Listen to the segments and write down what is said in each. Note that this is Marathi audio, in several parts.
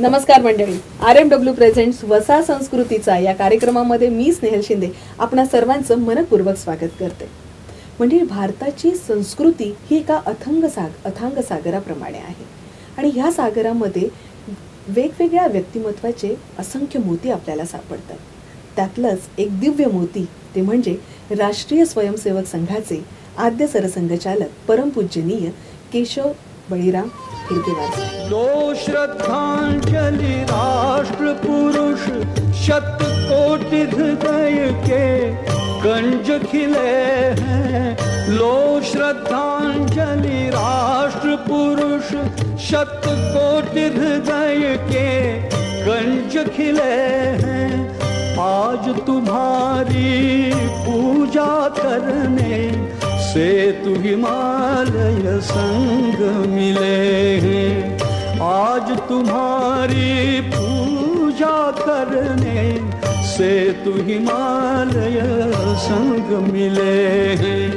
नमस्कार मंडळी, RMW प्रेझेंट्स वसा संस्कृतीचा या कार्यक्रमामध्ये मी स्नेहल शिंदे आपणा सर्वांचं मनपूर्वक स्वागत करते. म्हणजे भारताची संस्कृती ही एका अथांग सागराप्रमाणे आहे आणि ह्या सागरामध्ये वेगवेगळ्या व्यक्तिमत्वाचे असंख्य मोती आपल्याला सापडतात. त्यातलंच एक दिव्य मोती ते म्हणजे राष्ट्रीय स्वयंसेवक संघाचे आद्य सरसंघचालक परमपूज्यनीय केशव बळीराम हिडकेवार. लो श्रद्धांजलि राष्ट्र पुरुष शतकोटि हृदय के गंज खिले हैं. लो श्रद्धांजलि राष्ट्र पुरुष शतकोटि हृदय के गंज खिले हैं. आज तुम्हारी पूजा करने से तू हिमालय संग मिले हैं. आज तुम्हारी पूजा करने से तू हिमालय संग मिले हैं.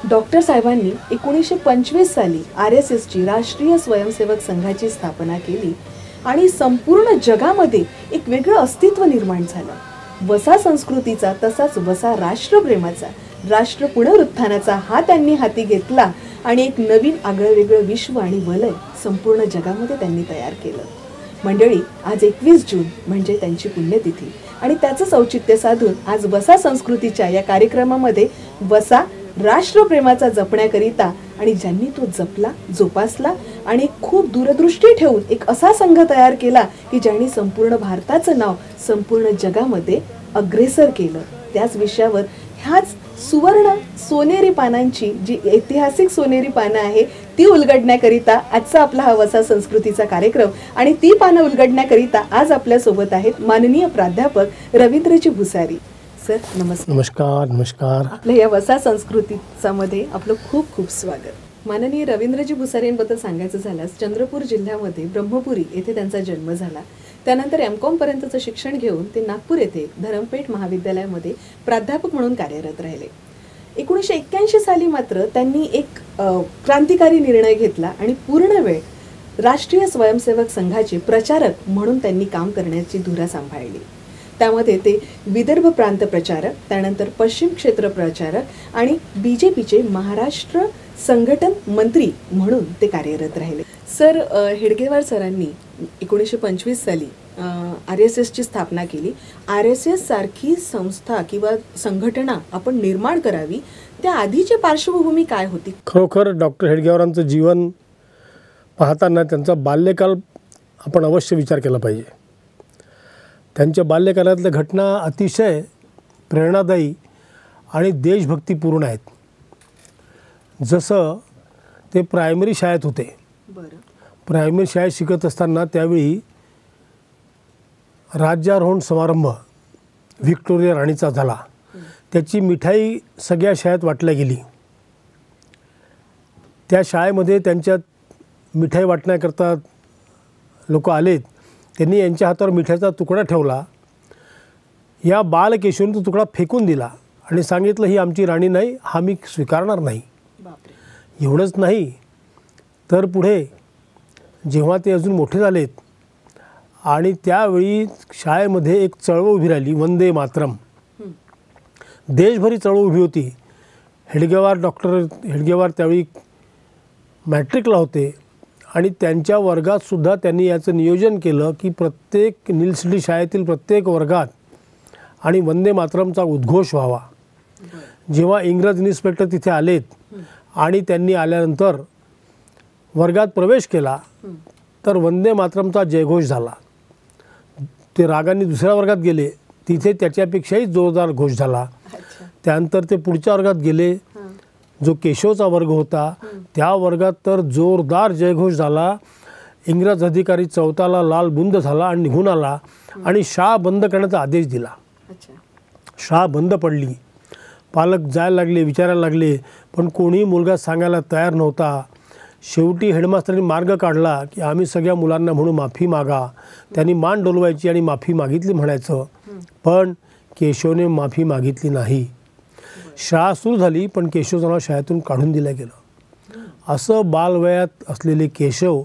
डॉक्टर साहेबांनी 1925 साली RSSची राष्ट्रीय स्वयंसेवक संघाची स्थापना केली आणि संपूर्ण जगामध्ये एक वेगळं अस्तित्व निर्माण झालं. वसा संस्कृतीचा तसाच वसा राष्ट्रप्रेमाचा, राष्ट्र पुनरुत्थानाचा हा त्यांनी हाती घेतला आणि एक नवीन आगळंवेगळं विश्व आणि वलय संपूर्ण जगामध्ये त्यांनी तयार केलं. मंडळी, आज 21 जून म्हणजे त्यांची पुण्यतिथी आणि त्याचं औचित्य साधून आज वसा संस्कृतीच्या या कार्यक्रमामध्ये वसा राष्ट्रप्रेमाचा जपण्याकरिता आणि ज्यांनी तो जपला, जोपासला आणि खूप दूरदृष्टी ठेवून एक असा संघ तयार केला की ज्यांनी संपूर्ण भारताचं नाव संपूर्ण जगामध्ये अग्रेसर केलं, त्याच विषयावर ह्याच सुवर्ण सोनेरी पानांची जी ऐतिहासिक सोनेरी पानं आहे ती उलगडण्याकरिता आजचा आपला हा वसा संस्कृतीचा कार्यक्रम. आणि ती पानं उलगडण्याकरिता आज आपल्या सोबत आहेत माननीय प्राध्यापक रवींद्रजी भुसारी. सर नमस्कार. नमस्कार. नमस्कार. आपल्या या वसा संस्कृतीचा मध्ये आपलं खूप खूप स्वागत. माननीय रवींद्रजी भुसारींबद्दल सांगायचं झाल्यास चंद्रपूर जिल्ह्यामध्ये ब्रह्मपुरी येथे त्यांचा जन्म झाला. त्यानंतर MCOM पर्यंतचं शिक्षण घेऊन ते नागपूर येथे धरमपेठ महाविद्यालयामध्ये प्राध्यापक म्हणून कार्यरत राहिले. 1981 साली मात्र त्यांनी एक क्रांतिकारी निर्णय घेतला आणि पूर्ण वेळ राष्ट्रीय स्वयंसेवक संघाचे प्रचारक म्हणून त्यांनी काम करण्याची धुरा सांभाळली. त्यामध्ये ते विदर्भ प्रांत प्रचारक, त्यानंतर पश्चिम क्षेत्र प्रचारक आणि BJPचे महाराष्ट्र संघटन मंत्री म्हणून ते कार्यरत राहिले. सर, हेडगेवार सरांनी 1925 साली RSSची स्थापना केली. RSS सारखी संस्था किंवा संघटना आपण निर्माण करावी, त्या आधीची पार्श्वभूमी काय होती? खरोखर डॉक्टर हेडगेवारांचं जीवन पाहताना त्यांचा बाल्यकाल आपण अवश्य विचार केला पाहिजे. त्यांच्या बाल्यकालातल्या घटना अतिशय प्रेरणादायी आणि देशभक्तीपूर्ण आहेत. जसं ते प्रायमरी शाळेत होते. प्रायमरी शाळेत शिकत असताना त्यावेळी राज्यारोहण समारंभ व्हिक्टोरिया राणीचा झाला. त्याची मिठाई सगळ्या शाळेत वाटल्या गेली. त्या शाळेमध्ये त्यांच्यात मिठाई वाटण्याकरता लोक आलेत. त्यांनी यांच्या हातावर मिठाईचा तुकडा ठेवला. या बालकेशवने तो तुकडा फेकून दिला आणि सांगितलं, ही आमची राणी नाही, हा मी स्वीकारणार नाही. एवढंच नाही तर पुढे जेव्हा ते अजून मोठे झालेत आणि त्यावेळी शाळेमध्ये एक चळवळ उभी राहिली, वंदे मातरम. देशभरी चळवळ उभी होती. डॉक्टर हेडगेवार त्यावेळी मॅट्रिकला होते आणि त्यांच्या वर्गातसुद्धा त्यांनी याचं नियोजन केलं की प्रत्येक निलसिटी शाळेतील प्रत्येक वर्गात आणि वंदे मातरमचा उद्घोष व्हावा. जेव्हा इंग्रज इन्स्पेक्टर तिथे आलेत आणि त्यांनी आल्यानंतर वर्गात प्रवेश केला तर वंदे मातरमचा जयघोष झाला. ते रागांनी दुसऱ्या वर्गात गेले, तिथे त्याच्यापेक्षाही जोरदार घोष झाला. त्यानंतर ते पुढच्या वर्गात गेले, जो केशवचा वर्ग होता त्या वर्गात तर जोरदार जयघोष झाला. इंग्रज अधिकारी चौथाला लाल बुंद झाला आणि निघून आला आणि शाळा बंद करण्याचा आदेश दिला. शाळा बंद पडली. पालक जायला लागले, विचारायला लागले, पण कोणीही मुलगा सांगायला तयार नव्हता. शेवटी हेडमास्टरनी मार्ग काढला की आम्ही सगळ्या मुलांना म्हणून माफी मागा. त्यांनी मान डोलवायची आणि माफी मागितली म्हणायचं, पण केशवने माफी मागितली नाही. शाळा सुरू झाली पण केशवचं नाव शाळेतून काढून दिलं गेलं. असं बालवयात असलेले केशव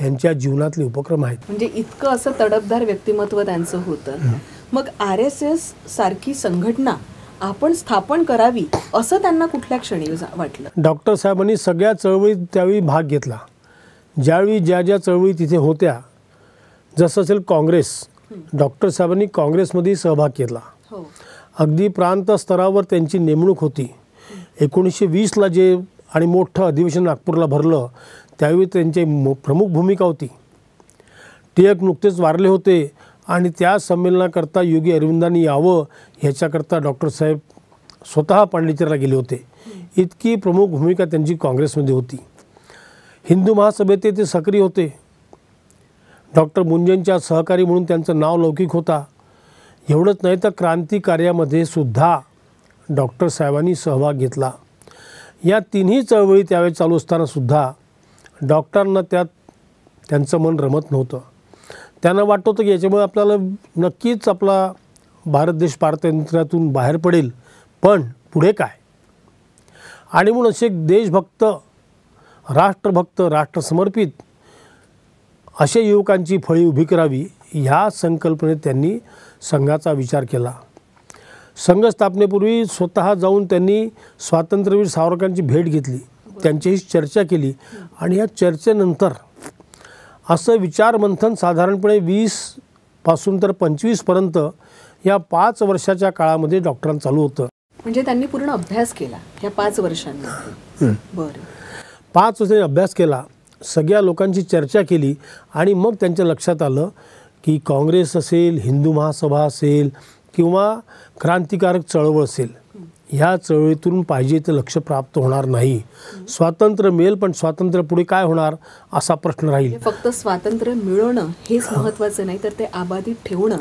यांच्या जीवनातले उपक्रम आहेत. म्हणजे इतकं असं तडफदार व्यक्तिमत्व त्यांचं होतं. मग RSS सारखी संघटना आपण स्थापन करावी असं त्यांना कुठल्या क्षणी वाटलं? डॉक्टर साहेबांनी सगळ्या चळवळीत त्यावेळी भाग घेतला. ज्यावेळी ज्या ज्या चळवळी तिथे होत्या, जसं असेल काँग्रेस, डॉक्टर साहेबांनी काँग्रेसमध्ये सहभाग घेतला. अगदी प्रांत स्तरावर त्यांची नेमणूक होती. 1920ला जे आणि मोठं अधिवेशन नागपूरला भरलं त्यावेळी त्यांची प्रमुख भूमिका होती. टिळक नुकतेच वारले होते आणि त्या संमेलनाकरता योगी अरविंदांनी यावं ह्याच्याकरता डॉक्टर साहेब स्वतः पांडिचेरीला गेले होते. इतकी प्रमुख भूमिका त्यांची काँग्रेसमध्ये होती. हिंदू महासभेत ते सक्रिय होते. डॉक्टर मुंजेंच्या सहकारी म्हणून त्यांचं नाव लौकिक होता. एवढंच नाही तर क्रांती कार्यामध्ये सुद्धा डॉक्टर साहेबांनी सहभाग घेतला. या तिन्ही चळवळी त्यावेळी चालू असतानासुद्धा डॉक्टरांना त्यांचं मन रमत नव्हतं. त्यांना वाटत होतं की याच्यामुळे आपल्याला नक्कीच आपला भारत देश पारतंत्र्यातून बाहेर पडेल, पण पुढे काय? आणि म्हणून असे देशभक्त, राष्ट्रभक्त, राष्ट्रसमर्पित अशा युवकांची फळी उभी करावी ह्या संकल्पनेत त्यांनी संघाचा विचार केला. संघ स्थापनेपूर्वी स्वतः जाऊन त्यांनी स्वातंत्र्यवीर सावरकरांची भेट घेतली, त्यांच्याशी चर्चा केली आणि या चर्चेनंतर असं विचारमंथन साधारणपणे 20 पासून तर 25पर्यंत या 5 वर्षाच्या काळामध्ये डॉक्टरांचं चालू होतं. म्हणजे त्यांनी पूर्ण अभ्यास केला या 5 वर्षांमध्ये. बरं, 5 वर्षांनी अभ्यास केला, सगळ्या लोकांची चर्चा केली आणि मग त्यांच्या लक्षात आलं की काँग्रेस असेल, हिंदू महासभा असेल किंवा क्रांतिकारक चळवळ असेल, ह्या चळवळीतून पाहिजे ते लक्ष प्राप्त होणार नाही. स्वातंत्र्य मिळेल पण स्वातंत्र्य पुढे काय होणार असा प्रश्न राहील. फक्त स्वातंत्र्य मिळवणं हेच महत्त्वाचं नाही, तर ते अबाधित ठेवणं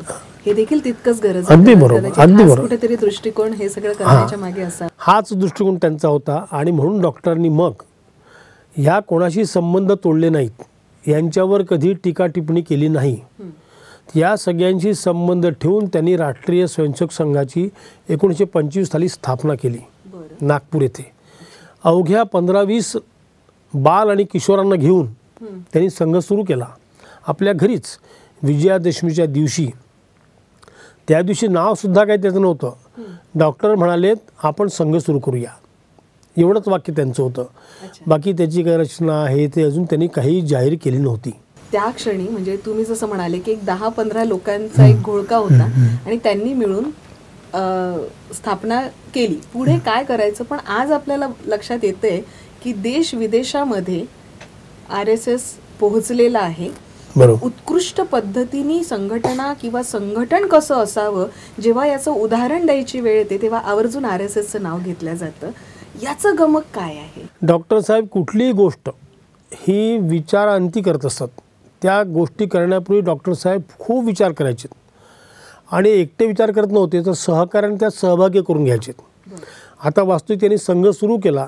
हे देखील तितकंच गरजेचं आहे. अगदी बरोबर, अगदी बरोबर. कुठेतरी दृष्टिकोन हे सगळं करण्याच्या मागे असा हाच दृष्टिकोन त्यांचा होता. आणि म्हणून डॉक्टरांनी मग ह्या कोणाशी संबंध तोडले नाहीत, यांच्यावर कधी टीका टिप्पणी केली नाही. या सगळ्यांशी संबंध ठेवून त्यांनी राष्ट्रीय स्वयंसेवक संघाची 1925 साली स्थापना केली नागपूर येथे. अवघ्या 15-20 बाल आणि किशोरांना घेऊन त्यांनी संघ सुरू केला आपल्या घरीच विजयादशमीच्या दिवशी. त्या दिवशी नावसुद्धा काही त्याचं नव्हतं. डॉक्टर म्हणालेत आपण संघ सुरू करूया, एवढंच वाक्य त्यांचं होतं. बाकी त्याची काही रचना हे ते अजून त्यांनी काही जाहीर केली नव्हती. त्या क्षणी म्हणजे तुम्ही जसं म्हणाले की 10-15 लोकांचा एक घोळका होता आणि त्यांनी मिळून स्थापना केली. पुढे काय करायचं, पण आज आपल्याला लक्षात येतंय की देश विदेशामध्ये RSS पोहोचलेला आहे. उत्कृष्ट पद्धतीने संघटना किंवा संघटन कसं असावं, जेव्हा याचं उदाहरण द्यायची वेळ येते तेव्हा आवर्जून RSSचं नाव घेतलं जातं. याचं गमक काय आहे? डॉक्टर साहेब कुठलीही गोष्ट ही विचारांती करत असतात. त्या गोष्टी करण्यापूर्वी डॉक्टर साहेब खूप विचार करायचे आणि एकटे विचार करत नव्हते, तर सहकार्याने त्यात सहभागी करून घ्यायचे. आता वास्तविक त्यांनी संघ सुरू केला.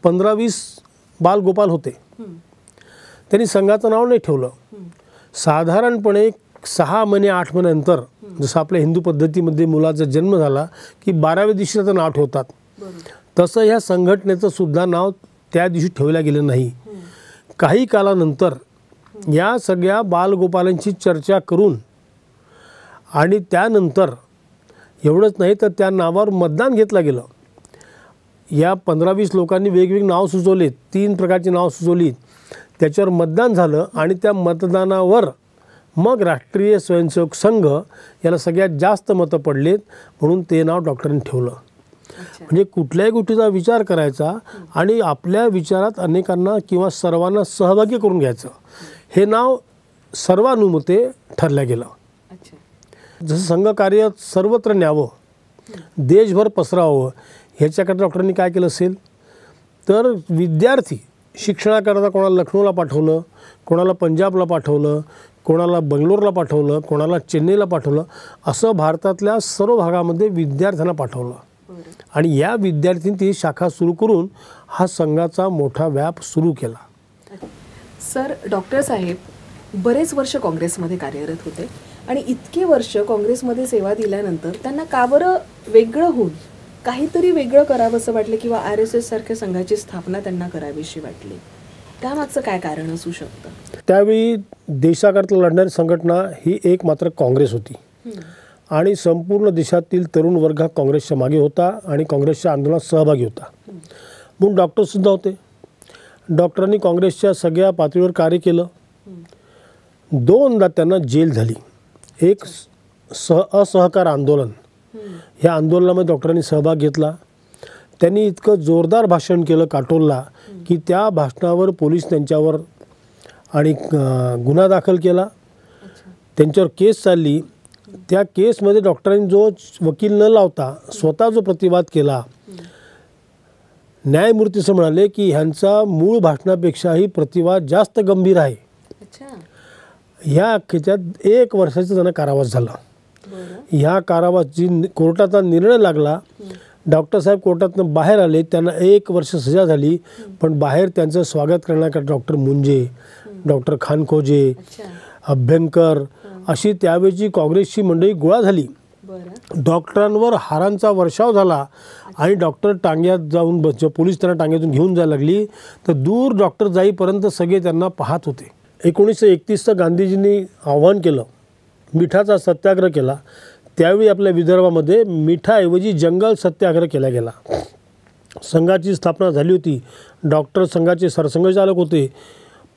15-20 बालगोपाल होते. त्यांनी संघाचं नाव नाही ठेवलं. साधारणपणे 6 महिने 8 महिन्यानंतर, जसं आपल्या हिंदू पद्धतीमध्ये मुलाचा जन्म झाला की 12व्या दिवशी त्याचं नाव ठेवतात, तसं ह्या संघटनेचं सुद्धा नाव त्या दिवशी ठेवलं गेलं नाही. काही कालानंतर या सगळ्या बालगोपालांची चर्चा करून आणि त्यानंतर एवढंच नाही तर त्या नावावर मतदान घेतलं गेलं. या 15-20 लोकांनी वेगवेगळी नाव सुचवलीत, 3 प्रकारची नाव सुचवली. त्याच्यावर मतदान झालं आणि त्या मतदानावर मग राष्ट्रीय स्वयंसेवक संघ याला सगळ्यात जास्त मतं पडलेत म्हणून ते नाव डॉक्टरांनी ठेवलं. म्हणजे कुठल्याही गोष्टीचा विचार करायचा आणि आपल्या विचारात अनेकांना किंवा सर्वांना सहभागी करून घ्यायचं. हे नाव सर्वानुमते ठरलं गेलं. जसं संघ कार्य सर्वत्र न्यावं, देशभर पसरावं, ह्याच्याकरता डॉक्टरांनी काय केलं असेल तर विद्यार्थी शिक्षणाकरता कोणाला लखनौला पाठवलं, कोणाला पंजाबला पाठवलं, कोणाला बंगलोरला पाठवलं, कोणाला चेन्नईला पाठवलं, असं भारतातल्या सर्व भागामध्ये विद्यार्थ्यांना पाठवलं. आणि या विद्यार्थ्यांनी ती शाखा सुरू करून हा संघाचा मोठा व्याप सुरू केला. सर, डॉक्टर साहेब बरेच वर्ष काँग्रेसमध्ये कार्यरत होते आणि इतके वर्ष काँग्रेसमध्ये सेवा दिल्यानंतर त्यांना का बरं वेगळं होऊन काहीतरी वेगळं करावं असं वाटलं किंवा RSS सारख्या संघाची स्थापना त्यांना करावीशी वाटली? त्यामागचं काय कारण असू शकतं? त्यावेळी देशाकरता लढणारी संघटना ही एक मात्र काँग्रेस होती आणि संपूर्ण देशातील तरुण वर्ग हा काँग्रेसच्या मागे होता आणि काँग्रेसच्या आंदोलनात सहभागी होता. म्हणून डॉक्टरसुद्धा होते. डॉक्टरांनी काँग्रेसच्या सगळ्या पातळीवर कार्य केलं. 2दा त्यांना जेल झाली. एक असहकार आंदोलन, ह्या आंदोलनामध्ये डॉक्टरांनी सहभाग घेतला. त्यांनी इतकं जोरदार भाषण केलं काटोलला की त्या भाषणावर पोलीस त्यांच्यावर आणि गुन्हा दाखल केला. त्यांच्यावर केस चालली. त्या केसमध्ये डॉक्टरांनी जो वकील न लावता स्वतः जो प्रतिवाद केला, न्यायमूर्ती असं म्हणाले की ह्यांचा मूळ भाषणापेक्षाही प्रतिवाद जास्त गंभीर आहे. ह्या अखेच्यात 1 वर्षाचा त्यांना कारावास झाला. ह्या कारावास जी कोर्टाचा निर्णय लागला, डॉक्टर साहेब कोर्टातून बाहेर आले. त्यांना 1 वर्ष सजा झाली. पण बाहेर त्यांचं स्वागत करण्याकरता डॉक्टर मुंजे, डॉक्टर खानखोजे, अभ्यंकर अशी त्यावेळची काँग्रेसची मंडळी गोळा झाली. डॉक्टरांवर हारांचा वर्षाव झाला आणि डॉक्टर टांग्यात जाऊन पोलीस त्यांना टांग्यातून घेऊन जायला लागली. तर दूर डॉक्टर जाईपर्यंत सगळे त्यांना पाहत होते. 1931 गांधीजींनी आव्हान केलं, मिठाचा सत्याग्रह केला. त्यावेळी आपल्या विदर्भामध्ये मिठाऐवजी जंगल सत्याग्रह केला गेला. संघाची स्थापना झाली होती. डॉक्टर संघाचे सरसंघचालक होते.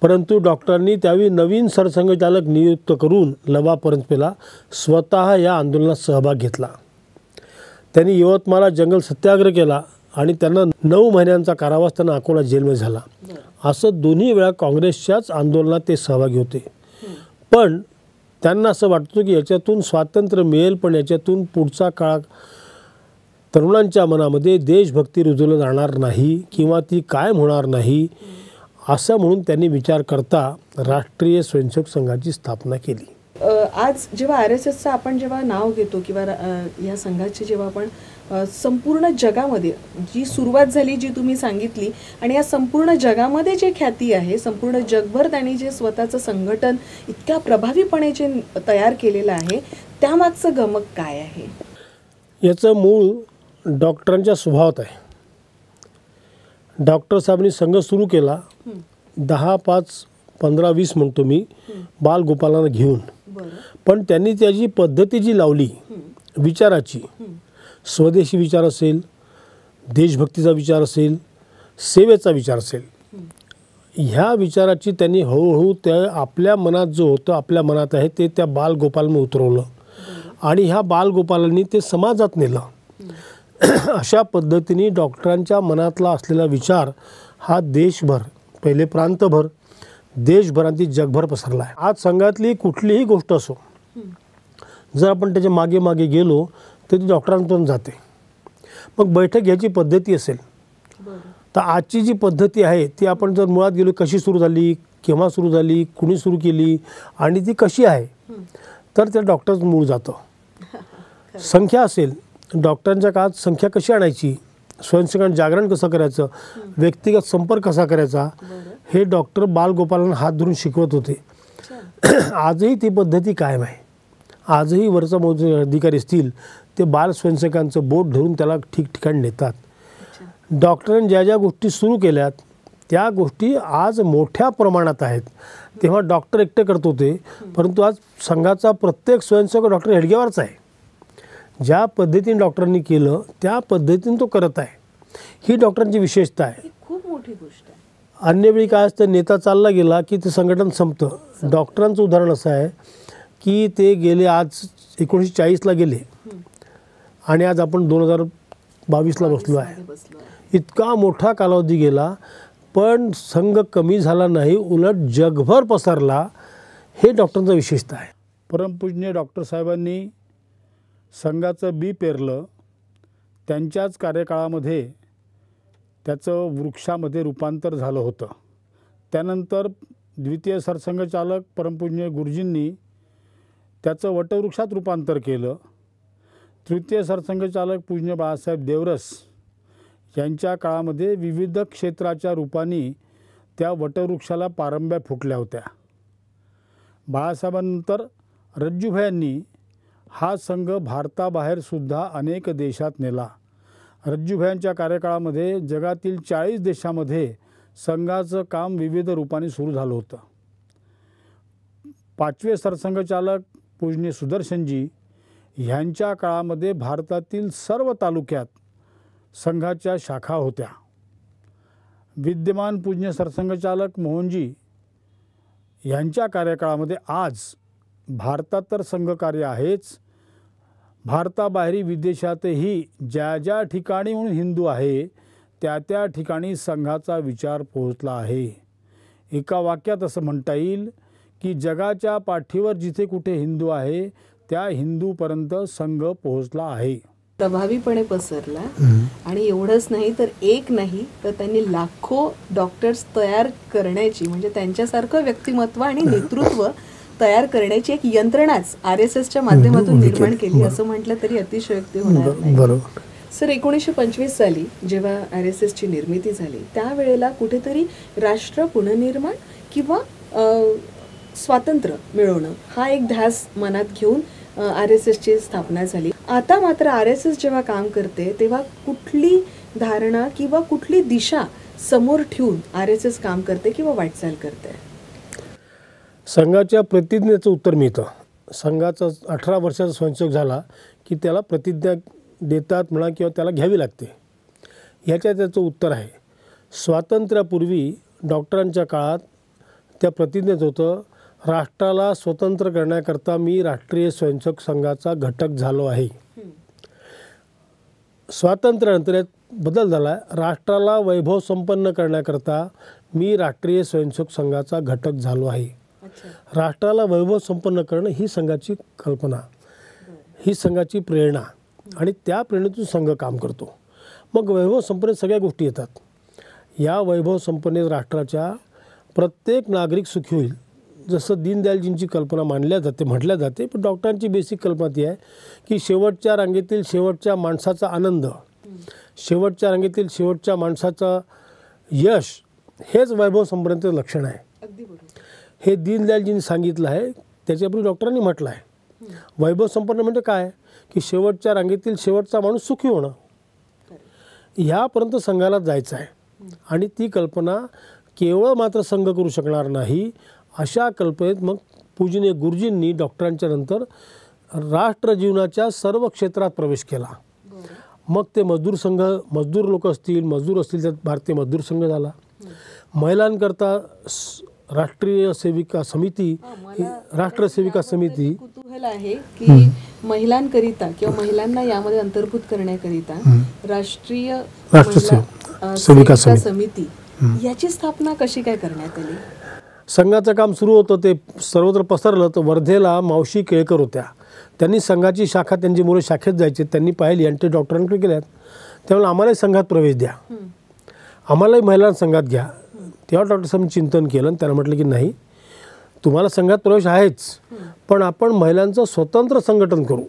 परंतु डॉक्टरांनी त्यावेळी नवीन सरसंघचालक नियुक्त करून लवा परंपरेला स्वतः या आंदोलनात सहभाग घेतला. त्यांनी यवतमाळला जंगल सत्याग्रह केला आणि त्यांना 9 महिन्यांचा कारावास त्यांना अकोला जेलमध्ये झाला. असं दोन्ही वेळा काँग्रेसच्याच आंदोलनात ते सहभागी होते. पण त्यांना असं वाटतं की याच्यातून स्वातंत्र्य मिळेल, पण याच्यातून पुढचा काळ तरुणांच्या मनामध्ये देशभक्ती रुजवली जाणार नाही किंवा ती कायम होणार नाही, असं म्हणून त्यांनी विचार करता राष्ट्रीय स्वयंसेवक संघाची स्थापना केली. आज जेव्हा RSSचं आपण जेव्हा नाव घेतो किंवा या संघाची जेव्हा आपण संपूर्ण जगामध्ये जी सुरुवात झाली, जी तुम्ही सांगितली, आणि या संपूर्ण जगामध्ये जे ख्याती आहे, संपूर्ण जगभर त्यांनी जे स्वतःचं संघटन इतक्या प्रभावीपणे जे तयार केलेलं आहे, त्यामागचं गमक काय आहे? याचं मूळ डॉक्टरांच्या स्वभावात आहे. डॉक्टर साहेबांनी संघ सुरू केला 10, 5, 15, 20 म्हणतो मी, बालगोपालांना घेऊन. पण त्यांनी त्याची पद्धती जी लावली विचाराची, स्वदेशी विचार असेल, देशभक्तीचा विचार असेल, सेवेचा विचार असेल, ह्या विचाराची त्यांनी हळूहळू त्या आपल्या मनात जो होतं, आपल्या मनात आहे ते त्या बालगोपालमध्ये उतरवलं आणि ह्या बालगोपालांनी ते समाजात नेलं. अशा पद्धतीने डॉक्टरांच्या मनातला असलेला विचार हा देशभर, पहिले प्रांतभर, देशभरांती जगभर पसरला आहे. आज संघातली कुठलीही गोष्ट असो, जर आपण त्याच्या मागे मागे गेलो तर ती डॉक्टरांपर्यंत जाते. मग बैठक घ्यायची पद्धती असेल तर आजची जी पद्धती आहे ती आपण जर मुळात गेलो, कशी सुरू झाली, केव्हा सुरू झाली, कुणी सुरू केली आणि ती कशी आहे, तर त्या डॉक्टरचं मूळ जातं. संख्या असेल, डॉक्टरांच्या काळात संख्या कशी आणायची, स्वयंसेवकांचं जागरण कसं करायचं, व्यक्तिगत संपर्क कसा करायचा, हे डॉक्टर बालगोपालांना हात धरून शिकवत होते. आजही ती पद्धती कायम आहे. आजही वरचा मोठे अधिकारी असतील ते बाल स्वयंसेवकांचं बोट धरून त्याला ठिकठिकाणी नेतात. डॉक्टरांनी ज्या ज्या गोष्टी सुरू केल्यात त्या गोष्टी आज मोठ्या प्रमाणात आहेत. तेव्हा डॉक्टर एकटे करत होते, परंतु आज संघाचा प्रत्येक स्वयंसेवक डॉक्टर हेडगेवरच आहे. ज्या पद्धतीने डॉक्टरांनी केलं त्या पद्धतीने तो करत आहे. ही डॉक्टरांची विशेषता आहे. खूप मोठी गोष्ट आहे. अन्य वेळी काय असतं, नेता चालला गेला की ते संघटन संपतं. डॉक्टरांचं उदाहरण असं आहे की ते गेले, आज 1940ला गेले आणि आज आपण 2022ला बसलो आहे. इतका मोठा कालावधी गेला पण संघ कमी झाला नाही, उलट जगभर पसरला. हे डॉक्टरांचं विशेषता आहे. परमपूज्य डॉक्टर साहेबांनी संघाचं बी पेरलं. त्यांच्याच कार्यकाळामध्ये त्याचं वृक्षामध्ये रूपांतर झालं होतं. त्यानंतर द्वितीय सरसंघचालक परमपूज्य गुरुजींनी त्याचं वटवृक्षात रूपांतर केलं. तृतीय सरसंघचालक पूज्य बाळासाहेब देवरस यांच्या काळामध्ये विविध क्षेत्राच्या रूपाने त्या वटवृक्षाला पारंब्या फुटल्या होत्या. बाळासाहेबांनंतर रज्जूभायांनी हा संघ भारताबाहेरसुद्धा अनेक देशात नेला. रज्जूभायांच्या कार्यकाळामध्ये जगातील 40 देशामध्ये संघाचं काम विविध रूपाने सुरू झालं होतं. 5वे सरसंघचालक पूजनीय सुदर्शनजी ह्यांच्या काळामध्ये भारतातील सर्व तालुक्यात संघाच्या शाखा होत्या. विद्यमान पूजनीय सरसंघचालक मोहनजी यांच्या कार्यकाळामध्ये आज भारतात तर संघकार्य आहेच, भारताबाहेरील विदेशातही ज्या ज्या ठिकाणी म्हणून हिंदू आहे त्या त्या ठिकाणी संघाचा विचार पोहोचला आहे. एका वाक्यात असं म्हणता येईल की जगाच्या पाठीवर जिथे कुठे हिंदू आहे त्या हिंदूपर्यंत संघ पोहोचला आहे, प्रभावीपणे पसरला. आणि एवढंच नाही तर एक नाही तर त्यांनी लाखो डॉक्टर्स तयार करण्याची, म्हणजे त्यांच्यासारखं व्यक्तिमत्व आणि नेतृत्व तयार करण्याची एक यंत्रणाच RSSच्या माध्यमातून निर्माण केली असं म्हटलं तरी अतिशयोक्ती होणार नाही. सर, 1925 साली जेव्हा RSSची निर्मिती झाली त्यावेळेला कुठेतरी राष्ट्र पुनर्निर्माण किंवा स्वातंत्र्य मिळवणं हा एक ध्यास मनात घेऊन RSSची स्थापना झाली. आता मात्र RSS जेव्हा काम करते तेव्हा कुठली धारणा किंवा कुठली दिशा समोर ठेवून RSS काम करते किंवा वाटचाल करते? संघाच्या प्रतिज्ञेचं उत्तर मिळतं. संघाचा 18 वर्षाचा स्वयंसेवक झाला की त्याला प्रतिज्ञा देतात म्हणा किंवा त्याला घ्यावी लागते. ह्याच्या त्याचं उत्तर आहे. स्वातंत्र्यापूर्वी डॉक्टरांच्या काळात त्या प्रतिज्ञेत होतं, राष्ट्राला स्वतंत्र करण्याकरता मी राष्ट्रीय स्वयंसेवक संघाचा घटक झालो आहे. स्वातंत्र्यानंतर यात बदल झाला. राष्ट्राला वैभव संपन्न करण्याकरता मी राष्ट्रीय स्वयंसेवक संघाचा घटक झालो आहे. राष्ट्राला वैभव संपन्न करणं ही संघाची कल्पना, ही संघाची प्रेरणा आणि त्या प्रेरणेतून संघ काम करतो. मग वैभव संपन्नेत सगळ्या गोष्टी येतात. या वैभव संपन्नेत राष्ट्राच्या प्रत्येक नागरिक सुखी होईल जसं दीनदयालजींची कल्पना मानल्या जाते, म्हटल्या जाते. पण डॉक्टरांची बेसिक कल्पना ती आहे की शेवटच्या रांगेतील शेवटच्या माणसाचा आनंद, शेवटच्या रांगेतील शेवटच्या माणसाचा यश हेच वैभव संपन्नेचं लक्षण आहे. हे दीनदयालजींनी सांगितलं आहे, त्याच्यापूर्वी डॉक्टरांनी म्हटलं आहे. वैभव संपन्न म्हणजे काय की शेवटच्या रांगेतील शेवटचा माणूस सुखी होणं, ह्यापर्यंत संघाला जायचं आहे. आणि ती कल्पना केवळ मात्र संघ करू शकणार नाही. अशा कल्पनेत मग पूजनीय गुरुजींनी डॉक्टरांच्या नंतर राष्ट्रजीवनाच्या सर्व क्षेत्रात प्रवेश केला. मग ते मजदूर संघ, मजदूर लोक असतील, मजदूर असतील त्यात भारतीय मजदूर संघ झाला. महिलांकरता राष्ट्रीय सेविका समिती, राष्ट्रसेविका समिती. कुतूहल आहे की महिलांकरिता किंवा महिलांना यामध्ये अंतर्भूत करण्याकरिता राष्ट्रीय सेविका समिती याची स्थापना कशी काय करण्यात आली? संघाचं काम सुरू होतं, ते सर्वत्र पसरलं. तर वर्धेला मावशी केळकर होत्या. त्यांनी संघाची शाखा, त्यांची मुलं शाखेत जायचे, त्यांनी पाहिली आणि ते डॉक्टरांकडे गेल्यात. त्यामुळे आम्हालाही संघात प्रवेश द्या, आम्हालाही महिलांना संघात घ्या. तेव्हा डॉक्टर साहेबांनी चिंतन केलं आणि त्यांना म्हटलं की नाही, तुम्हाला संघात प्रवेश आहेच, पण आपण महिलांचं स्वतंत्र संघटन करू.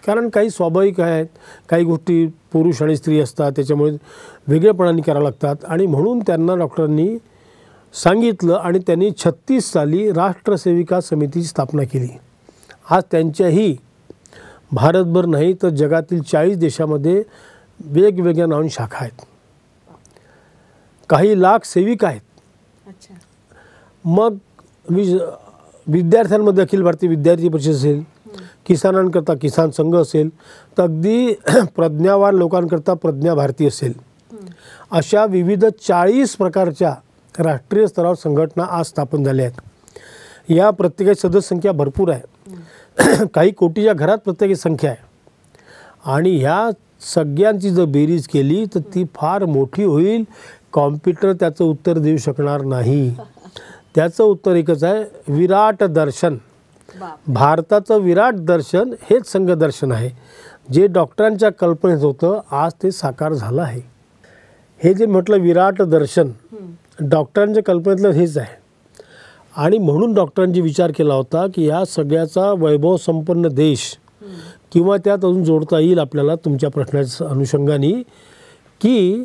कारण काही स्वाभाविक आहेत, काही गोष्टी पुरुष आणि स्त्री असतात, त्याच्यामुळे वेगळेपणाने करावं लागतात. आणि म्हणून त्यांना डॉक्टरांनी सांगितलं आणि त्यांनी 36 साली राष्ट्रसेविका समितीची स्थापना केली. आज त्यांच्याही भारतभर नाही तर जगातील 40 देशामध्ये वेगवेगळ्या नावाने शाखा आहेत. काही लाख सेविका आहेत. मग विद्यार्थ्यांमध्ये अखिल भारतीय विद्यार्थी परिषद असेल, किसानांकरता किसान संघ असेल, तर अगदी प्रज्ञावान लोकांकरता प्रज्ञा भारती असेल, अशा विविध 40 प्रकारच्या राष्ट्रीय स्तरावर संघटना आज स्थापन झाल्या आहेत. या प्रत्येकाची सदस्य संख्या भरपूर आहे. काही कोटीच्या घरात प्रत्येकी संख्या आहे. आणि ह्या सगळ्यांची जर बेरीज केली तर ती फार मोठी होईल. कॉम्प्युटर त्याचं उत्तर देऊ शकणार नाही. त्याचं उत्तर एकच आहे, विराट दर्शन. भारताचं विराट दर्शन हेच संघ दर्शन आहे. जे डॉक्टरांच्या कल्पनेत होतं आज ते साकार झालं आहे. हे जे म्हटलं विराट दर्शन डॉक्टरांच्या कल्पनेतलं हेच आहे. आणि म्हणून डॉक्टरांनी विचार केला होता की या सगळ्याचा वैभव संपन्न देश किंवा त्यात अजून जोडता येईल आपल्याला तुमच्या प्रश्नाच्या अनुषंगाने की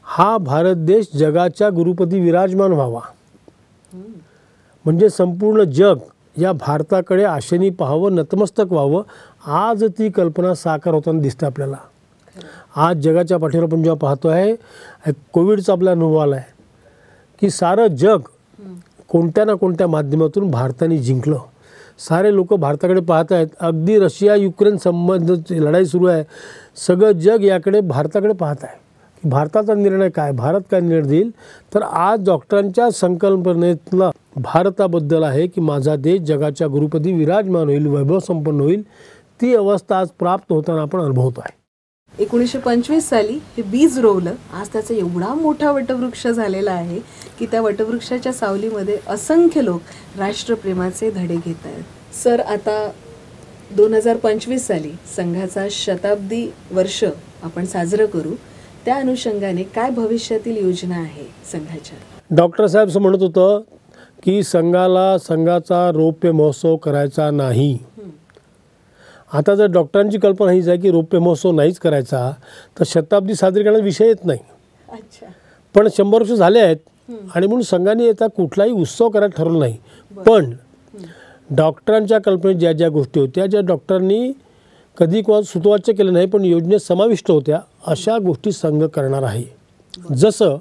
हा भारत देश जगाच्या गुरुपदी विराजमान व्हावा. म्हणजे संपूर्ण जग या भारताकडे आशेने पाहावं, नतमस्तक व्हावं. आज ती कल्पना साकार होताना दिसते आपल्याला. आज जगाच्या पाठीवर आपण जेव्हा पाहतो आहे, कोविडचा आपला अनुभव आला आहे की सारं जग कोणत्या ना कोणत्या माध्यमातून भारताने जिंकलं. सारे लोक भारताकडे पाहत आहेत. अगदी रशिया युक्रेन संबंध लढाई सुरू आहे, सगळं जग याकडे भारताकडे पाहत आहे की भारताचा निर्णय काय, भारत काय निर्णय देईल. तर आज डॉक्टरांच्या संकल्पनेतला भारताबद्दल आहे की माझा देश जगाच्या गुरुपदी विराजमान होईल, वैभव संपन्न होईल. ती अवस्था आज प्राप्त होताना आपण अनुभवतो आहे. 1925 साली हे बीज रोवलं, आज त्याचा एवढा मोठा वटवृक्ष झालेला आहे की त्या वटवृक्षाच्या सावलीमध्ये असंख्य लोक राष्ट्रप्रेमाचे धडे घेत आहेत. सर, आता 2025 साली संघाचा शताब्दी वर्ष आपण साजरं करू, त्या अनुषंगाने काय भविष्यातील योजना आहे संघाच्या? डॉक्टर साहेब असं म्हणत होतं की संघाचा रौप्य महोत्सव करायचा नाही. आता जर डॉक्टरांची कल्पना हीच आहे की रौप्य महोत्सव नाहीच करायचा तर शताब्दी साजरी करण्याचा विषय येत नाही. अच्छा. पण 100 वर्ष झाले आहेत आणि म्हणून संघाने आता कुठलाही उत्सव करायला ठरवलं नाही. पण डॉक्टरांच्या कल्पनेत ज्या ज्या गोष्टी होत्या, ज्या डॉक्टरांनी कधी कोणाचं सुतवाच्य केलं नाही पण योजनेत समाविष्ट होत्या, अशा गोष्टी संघ करणार आहे. जसं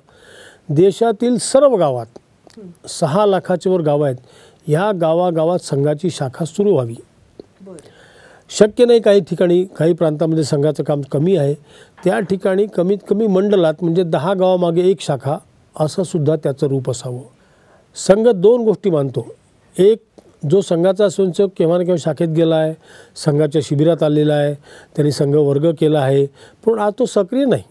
देशातील सर्व गावात 6 लाखाच्या वर गावं आहेत, ह्या गावागावात संघाची शाखा सुरू व्हावी. शक्य नाही काही ठिकाणी, काही प्रांतामध्ये संघाचं काम कमी आहे, त्या ठिकाणी कमीत कमी मंडलात म्हणजे 10 गावामागे एक शाखा असं सुद्धा त्याचं रूप असावं. संघ 2 गोष्टी मानतो. एक, जो संघाचा स्वयंसेवक केव्हा ना केव्हा शाखेत गेला आहे, संघाच्या शिबिरात आलेला आहे, त्यांनी संघ वर्ग केला आहे, पण आज तो सक्रिय नाही.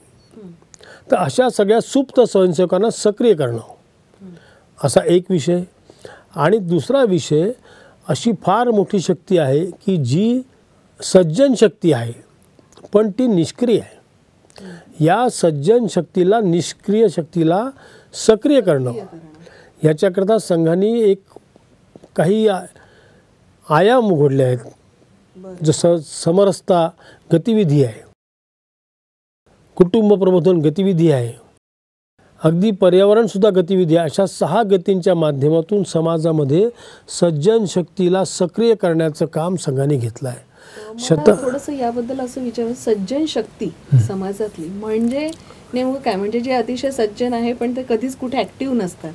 तर अशा सगळ्या सुप्त स्वयंसेवकांना सक्रिय करणं असा एक विषय. आणि दुसरा विषय, अशी फार मोठी शक्ती आहे की जी सज्जन शक्ती आहे पण ती निष्क्रिय आहे. या सज्जन शक्तीला, निष्क्रिय शक्तीला सक्रिय करणं, याच्याकरता संघाने एक काही आयाम उघडले आहेत. जसं समरसता गतिविधी आहे, कुटुंब प्रबोधन गतिविधी आहे, अगदी पर्यावरणसुद्धा गतिविधी आहे. अशा 6 गतींच्या माध्यमातून समाजामध्ये सज्जन शक्तीला सक्रिय करण्याचं काम संघाने घेतलं आहे. थोडंसं याबद्दल असं विचार, सज्जन शक्ती समाजातली म्हणजे नेमकं काय? म्हणजे जे अतिशय सज्जन आहे पण ते कधीच कुठे ऍक्टिव्ह नसतात,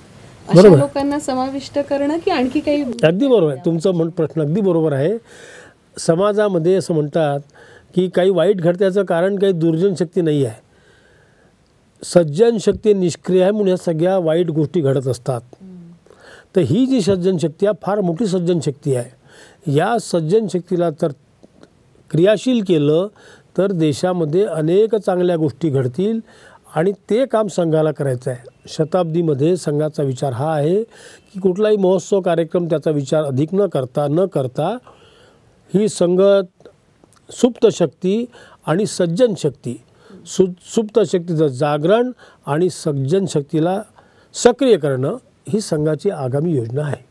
अशा लोकांना समाविष्ट करणं की आणखी काही? अगदी बरोबर आहे तुमचं प्रश्न, अगदी बरोबर आहे. समाजामध्ये असं म्हणतात की काही वाईट घडत्याचं कारण काही दुर्जन शक्ती नाही आहे, सज्जन शक्ती निष्क्रिय आहे म्हणून या सगळ्या वाईट गोष्टी घडत असतात. तर ही जी सज्जन शक्ती आहे फार मोठी सज्जन शक्ती आहे. या सज्जन शक्तीला तर क्रियाशील केलं तर देशामध्ये अनेक चांगल्या गोष्टी घडतील आणि ते काम संघाला करायचं आहे. शताब्दीमध्ये संघाचा विचार हा आहे की कुठलाही महोत्सव कार्यक्रम त्याचा विचार अधिक न करता ही संघ सुप्त शक्ती आणि सज्जन शक्ती, सुप्त शक्तीचं जागरण आणि सज्जन शक्तीला सक्रिय करणं ही संघाची आगामी योजना आहे.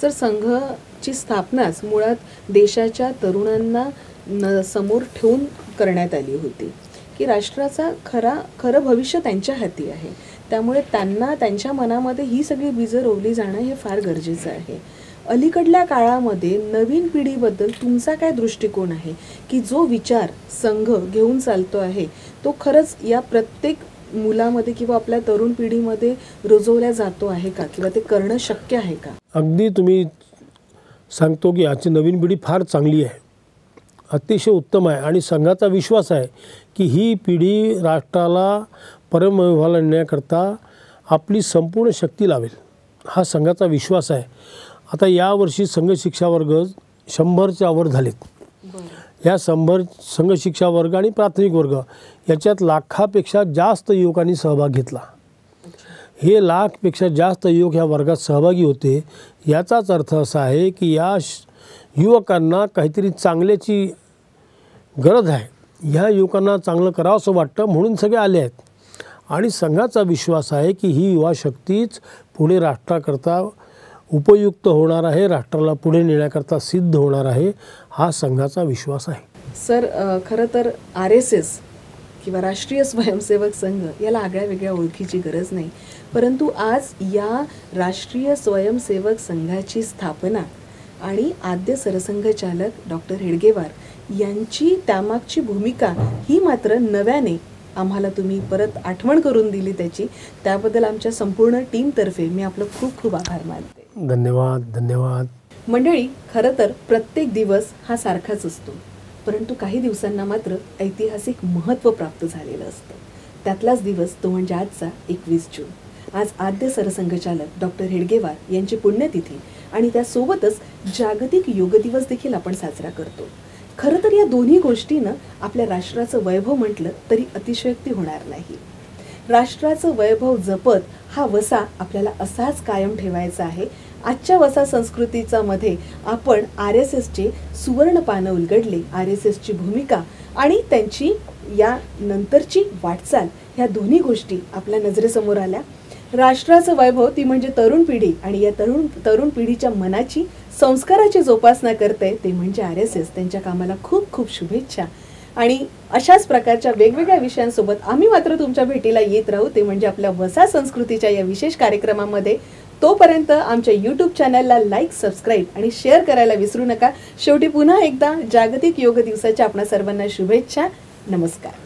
सर, संघाची स्थापनाच मुळात देशाच्या तरुणांना समोर ठेवून करण्यात आली होती की राष्ट्राचा खरं भविष्य त्यांच्या हाती आहे, त्यामुळे त्यांना त्यांच्या मनामध्ये ही सगळी बीजं रोवली जाणं हे फार गरजेचं आहे. अलीकडल्या काळामध्ये नवीन पिढीबद्दल तुमचा काय दृष्टिकोन आहे की जो विचार संघ घेऊन चालतो आहे तो खरंच या प्रत्येक मुलामध्ये किंवा आपल्या तरुण पिढीमध्ये रुजवल्या जातो आहे का, किंवा ते करणं शक्य आहे का? अगदी तुम्ही सांगतो की आजची नवीन पिढी फार चांगली आहे, अतिशय उत्तम आहे आणि संघाचा विश्वास आहे की ही पिढी राष्ट्राला परमविवाहाला नेण्याकरता आपली संपूर्ण शक्ती लावेल, हा संघाचा विश्वास आहे. आता यावर्षी संघ शिक्षा वर्ग 100च्या वर झालेत. या 100 संघ शिक्षा वर्ग आणि प्राथमिक वर्ग याच्यात लाखापेक्षा जास्त युवकांनी सहभाग घेतला. हे लाखपेक्षा जास्त युवक ह्या वर्गात सहभागी होते. याचाच अर्थ असा आहे की या युवकांना काहीतरी चांगल्याची गरज आहे, ह्या युवकांना चांगलं करावं असं वाटतं म्हणून सगळे आले आहेत. आणि संघाचा विश्वास आहे की ही युवा शक्तीच पुढे राष्ट्राकरता उपयुक्त होणार आहे, राष्ट्राला पुढे नेण्याकरता सिद्ध होणार आहे, हा संघाचा विश्वास आहे. सर, खरं तर RSS किंवा राष्ट्रीय स्वयंसेवक संघ याला आगळ्या वेगळ्या ओळखीची गरज नाही, परंतु आज या राष्ट्रीय स्वयंसेवक संघाची स्थापना आणि आद्य सरसंघचालक डॉक्टर हेडगेवार यांची त्यामागची भूमिका ही मात्र नव्याने आम्हाला तुम्ही परत आठवण करून दिली त्याची, त्याबद्दल आमच्या संपूर्ण टीमतर्फे मी आपलं खूप खूप आभार मानते. धन्यवाद. धन्यवाद. मंडळी, खरं तर प्रत्येक दिवस हा सारखाच असतो, परंतु काही दिवसांना मात्र ऐतिहासिक महत्त्व प्राप्त झालेलं असतं. त्यातलाच दिवस तो म्हणजे आजचा 21 जून. आज आद्य सरसंघचालक डॉक्टर हेडगेवार यांची पुण्यतिथी आणि त्यासोबतच जागतिक योग दिवस देखील आपण साजरा करतो. खरं तर या दोन्ही गोष्टीनं आपल्या राष्ट्राचं वैभव म्हटलं तरी अतिशयोक्ती होणार नाही. राष्ट्राचं वैभव जपत हा वसा आपल्याला असाच कायम ठेवायचा आहे. आजच्या वसा संस्कृतीचा मध्ये आपण RSSचे सुवर्ण पानं उलगडले. RSSची भूमिका आणि त्यांची या नंतरची वाटचाल ह्या दोन्ही गोष्टी आपल्या नजरेसमोर आल्या. राष्ट्राचं वैभव ती म्हणजे तरुण पिढी आणि या तरुण पिढीच्या मनाची, संस्काराची जोपासना करते ते म्हणजे RSS. त्यांच्या कामाला खूप खूप शुभेच्छा. आणि अशाच प्रकारच्या वेगवेगळ्या विषयांसोबत आम्ही मात्र तुमच्या भेटीला येत राहू, ते म्हणजे आपल्या वसा संस्कृतीच्या या विशेष कार्यक्रमामध्ये. तोपर्यंत आमच्या YouTube चॅनलला लाईक, सबस्क्राईब आणि शेअर करायला विसरू नका. शेवटी पुन्हा एकदा जागतिक योग दिवसाच्या आपणा सर्वांना शुभेच्छा. नमस्कार.